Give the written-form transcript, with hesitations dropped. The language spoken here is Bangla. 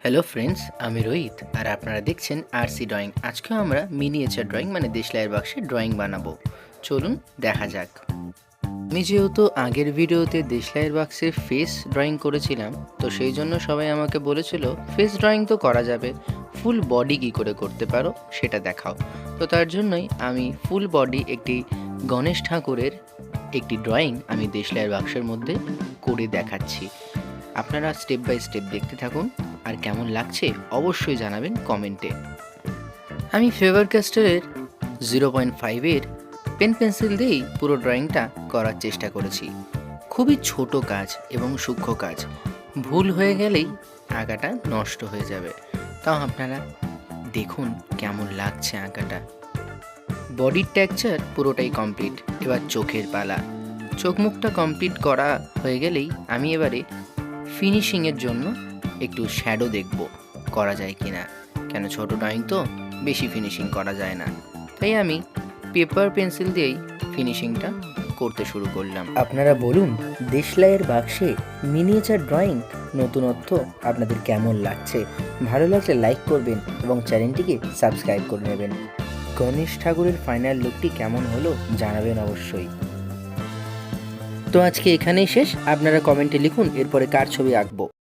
হ্যালো ফ্রেন্ডস, আমি রোহিত আর আপনারা দেখছেন আরসি ড্রয়িং। আজকেও আমরা মিনিয়েচার ড্রয়িং মানে দেশলাইয়ের বাক্সে ড্রয়িং বানাবো। চলুন দেখা যাক। আমি যেহেতু আগের ভিডিওতে দেশলাইয়ের বাক্সের ফেস ড্রয়িং করেছিলাম, তো সেই জন্য সবাই আমাকে বলেছিল ফেস ড্রয়িং তো করা যাবে, ফুল বডি কী করে করতে পারো সেটা দেখাও। তো তার জন্যই আমি ফুল বডি একটি গণেশ ঠাকুরের একটি ড্রয়িং আমি দেশলাইয়ের বাক্সের মধ্যে করে দেখাচ্ছি। আপনারা স্টেপ বাই স্টেপ দেখতে থাকুন, আর কেমন লাগছে অবশ্যই জানাবেন কমেন্টে। আমি ফেভার ক্যাস্টারের 0.5-এর পেন পেন্সিল দিয়েই পুরো ড্রয়িংটা করার চেষ্টা করেছি। খুবই ছোট কাজ এবং সূক্ষ্ম কাজ, ভুল হয়ে গেলেই আঁকাটা নষ্ট হয়ে যাবে। তাও আপনারা দেখুন কেমন লাগছে আঁকাটা। বডির টেক্সচার পুরোটাই কমপ্লিট, এবার চোখের পালা। চোখ মুখটা কমপ্লিট করা হয়ে গেলেই আমি এবারে ফিনিশিংয়ের জন্য একটু শ্যাডো দেখব করা যায় কি না, কেন ছোটো ড্রয়িং তো বেশি ফিনিশিং করা যায় না, তাই আমি পেপার পেন্সিল দিয়েই ফিনিশিংটা করতে শুরু করলাম। আপনারা বলুন, দেশলাইয়ের বাক্সে মিনিয়েচার ড্রয়িং নতুনত্ব আপনাদের কেমন লাগছে? ভালো লাগলে লাইক করবেন এবং চ্যানেলটিকে সাবস্ক্রাইব করে নেবেন। গণেশ ঠাকুরের ফাইনাল লুকটি কেমন হলো জানাবেন অবশ্যই। তো আজকে এখানেই শেষ। আপনারা কমেন্টে লিখুন এরপরে কার ছবি আঁকবো।